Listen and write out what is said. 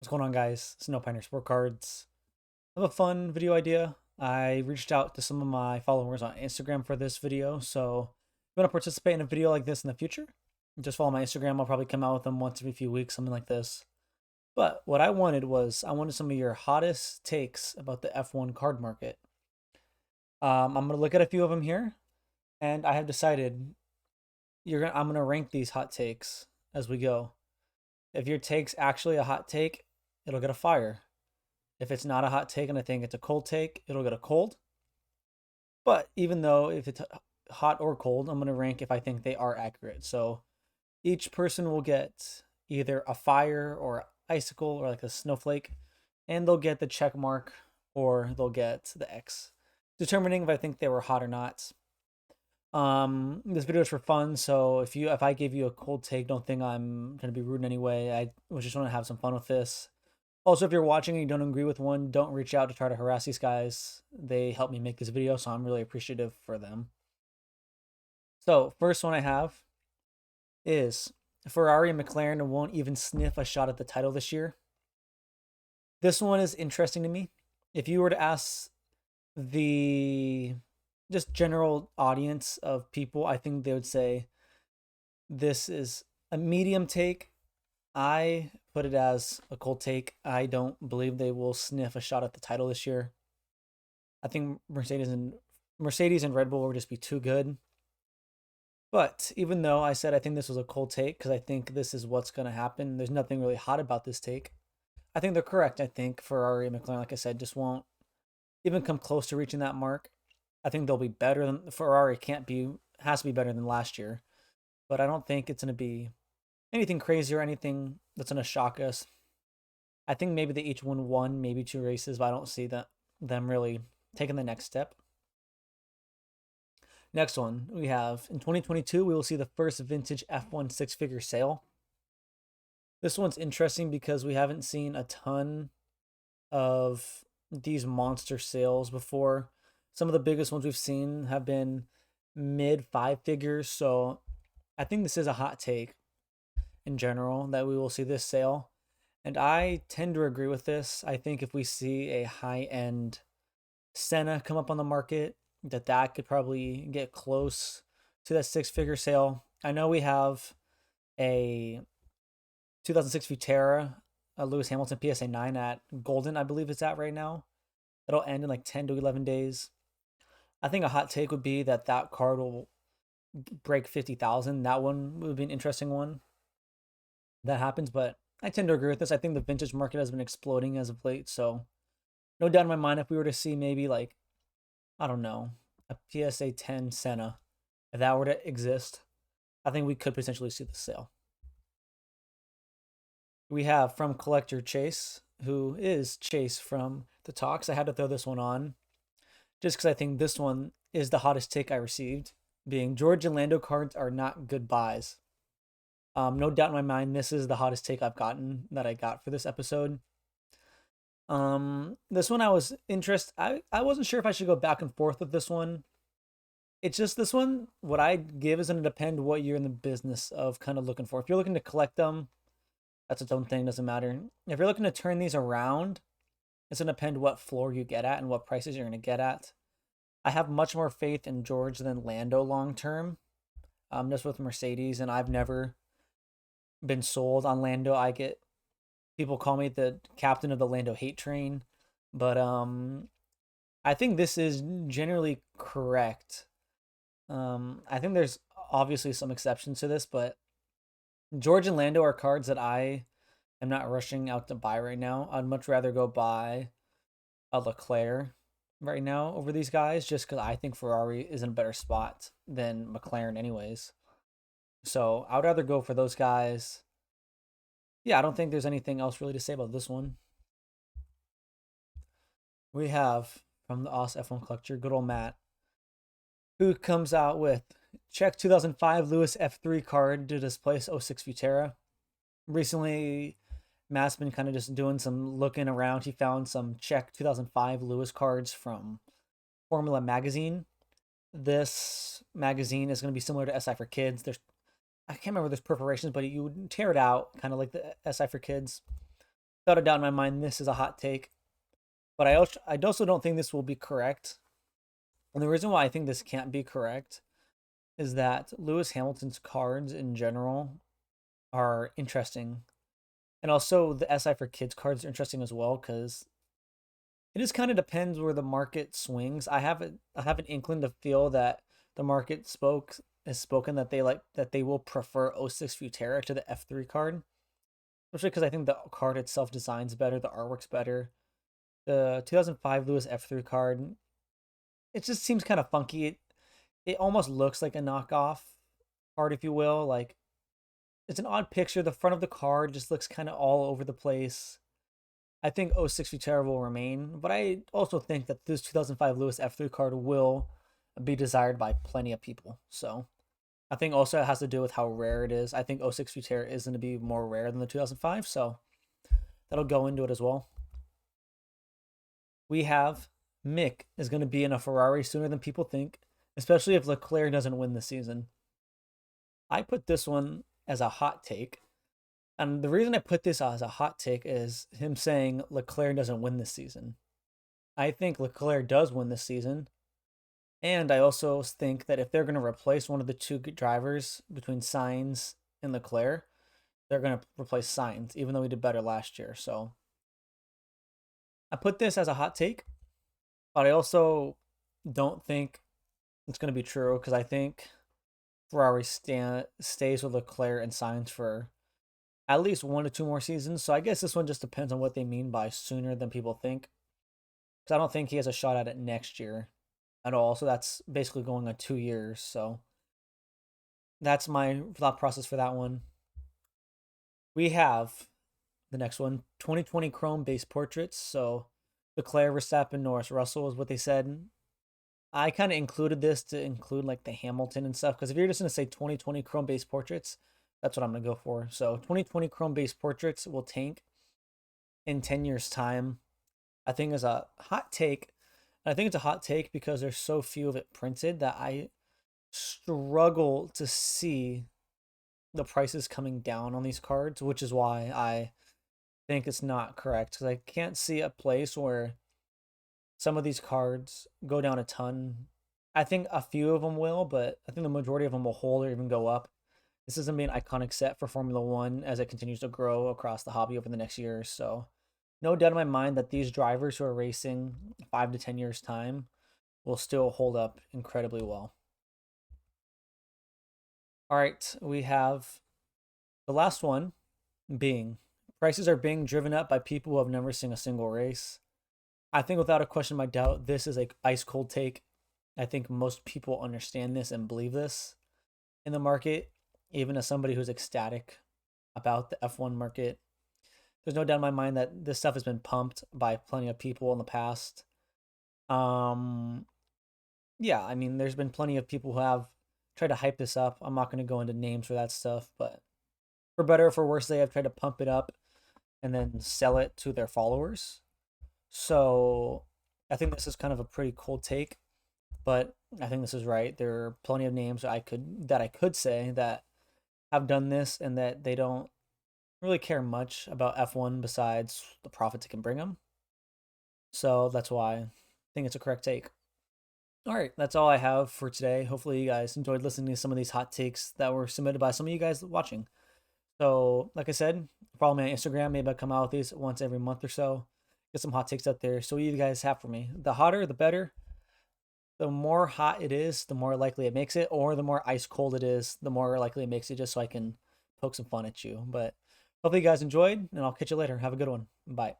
What's going on, guys? It's Sport Cards. I have a fun video idea. I reached out to some of my followers on Instagram for this video, so if you want to participate in a video like this in the future, just follow my Instagram. I'll probably come out with them once every few weeks, something like this. But what I wanted was, I wanted some of your hottest takes about the F1 card market. I'm going to look at a few of them here, and I have decided I'm going to rank these hot takes as we go. If your take's actually a hot take, it'll get a fire. If it's not a hot take and I think it's a cold take, it'll get a cold. But even though if it's hot or cold, I'm going to rank if I think they are accurate. So each person will get either a fire or icicle or like a snowflake, and they'll get the check mark or they'll get the X, determining if I think they were hot or not. This video is for fun, so if I gave you a cold take, don't think I'm gonna be rude in any way. I just want to have some fun with this. Also, if you're watching and you don't agree with one, don't reach out to try to harass these guys. They helped me make this video, so I'm really appreciative for them. So first one I have is Ferrari and McLaren won't even sniff a shot at the title this year. This one is interesting to me. If you were to ask the just general audience of people, I think they would say this is a medium take. I put it as a cold take. I don't believe they will sniff a shot at the title this year. I think Mercedes and Red Bull will just be too good. But even though I said I think this was a cold take because I think this is what's going to happen, there's nothing really hot about this take. I think they're correct. I think Ferrari and McLaren, like I said, just won't even come close to reaching that mark. I think they'll be better than Ferrari. Has to be better than last year, but I don't think it's going to be anything crazy or anything that's going to shock us. I think maybe they each won one, maybe two races, but I don't see them really taking the next step. Next one we have in 2022, we will see the first vintage F1 six-figure sale. This one's interesting because we haven't seen a ton of these monster sales before. Some of the biggest ones we've seen have been mid five figures. So I think this is a hot take in general that we will see this sale. And I tend to agree with this. I think if we see a high-end Senna come up on the market, that could probably get close to that six-figure sale. I know we have a 2006 Futera, a Lewis Hamilton PSA 9 at Golden, I believe it's at right now. It'll end in like 10 to 11 days. I think a hot take would be that card will break 50,000. That one would be an interesting one. That happens, but I tend to agree with this. I think the vintage market has been exploding as of late, so no doubt in my mind, if we were to see maybe like, I don't know, a PSA 10 Senna, if that were to exist, I think we could potentially see the sale. We have from Collectorchase, who is Chase from the talks. I had to throw this one on just because I think this one is the hottest take I received, being George and Lando cards are not good buys. No doubt in my mind, this is the hottest take I've gotten that I got for this episode. This one I was interested. I wasn't sure if I should go back and forth with this one. It's just this one, what I give is going to depend what you're in the business of kind of looking for. If you're looking to collect them, that's its own thing, doesn't matter. If you're looking to turn these around, it's going to depend what floor you get at and what prices you're going to get at. I have much more faith in George than Lando long term, just with Mercedes, and I've never been sold on Lando. People call me the captain of the Lando hate train, but I think this is generally correct. I think there's obviously some exceptions to this, but George and Lando are cards that I am not rushing out to buy right now. I'd much rather go buy a Leclerc right now over these guys, just because I think Ferrari is in a better spot than McLaren anyways. So I would rather go for those guys. Yeah, I don't think there's anything else really to say about this one. We have from the theausf F1 collector, good old Matt, who comes out with Czech 2005 Lewis F3 card to displace 06 Futera. Recently, Matt's been kind of just doing some looking around. He found some Czech 2005 Lewis cards from Formula Magazine. This magazine is going to be similar to SI for Kids. I can't remember there's perforations, but you would tear it out, kind of like the SI for Kids. without a doubt in my mind, this is a hot take. But I also don't think this will be correct. And the reason why I think this can't be correct is that Lewis Hamilton's cards in general are interesting. And also the SI for kids cards are interesting as well, because it just kind of depends where the market swings. I have an inkling to feel that the market has spoken that they will prefer '06 Futera to the F3 card, especially because I think the card itself designs better, the artwork's better. The 2005 Lewis F3 card, it just seems kind of funky. It almost looks like a knockoff card, if you will. Like, it's an odd picture. The front of the card just looks kind of all over the place. I think '06 Futera will remain, but I also think that this 2005 Lewis F3 card will be desired by plenty of people. So I think also it has to do with how rare it is. I think '06 Futera is going to be more rare than the 2005, so that'll go into it as well. We have Mick is going to be in a Ferrari sooner than people think, especially if Leclerc doesn't win the season. I put this one as a hot take. And the reason I put this as a hot take is him saying Leclerc doesn't win this season. I think Leclerc does win this season. And I also think that if they're going to replace one of the two drivers between Sainz and Leclerc, they're going to replace Sainz, even though he did better last year. So I put this as a hot take, but I also don't think it's going to be true, because I think Ferrari stays with Leclerc and Sainz for at least 1 to 2 more seasons. So I guess this one just depends on what they mean by sooner than people think, because I don't think he has a shot at it next year at all. So that's basically going on 2 years. So that's my thought process for that one. We have the next one, 2020 Chrome base portraits. So Leclerc, Verstappen, Norris, Russell is what they said. I kind of included this to include like the Hamilton and stuff, because if you're just going to say 2020 Chrome base portraits, that's what I'm going to go for. So 2020 Chrome base portraits will tank in 10 years time. I think is a hot take. And I think it's a hot take because there's so few of it printed that I struggle to see the prices coming down on these cards, which is why I think it's not correct, because I can't see a place where some of these cards go down a ton. I think a few of them will, but I think the majority of them will hold or even go up. This is going to be an iconic set for Formula One as it continues to grow across the hobby over the next years. So no doubt in my mind that these drivers who are racing 5 to 10 years time will still hold up incredibly well. All right, we have the last one being prices are being driven up by people who have never seen a single race. I think without a question of doubt, this is a ice cold take. I think most people understand this and believe this in the market, even as somebody who's ecstatic about the F1 market. There's no doubt in my mind that this stuff has been pumped by plenty of people in the past. Yeah, I mean, there's been plenty of people who have tried to hype this up. I'm not going to go into names for that stuff, but for better or for worse, they have tried to pump it up and then sell it to their followers. So I think this is kind of a pretty cool take, but I think this is right. There are plenty of names I could say that have done this and that they don't really care much about F1 besides the profits it can bring them. So that's why I think it's a correct take. All right, that's all I have for today. Hopefully you guys enjoyed listening to some of these hot takes that were submitted by some of you guys watching. So like I said, follow me on Instagram. Maybe I'll come out with these once every month or so. Get some hot takes out there. So what you guys have for me? The hotter, the better. The more hot it is, the more likely it makes it, or the more ice cold it is, the more likely it makes it, just so I can poke some fun at you. But hopefully you guys enjoyed, and I'll catch you later. Have a good one. Bye.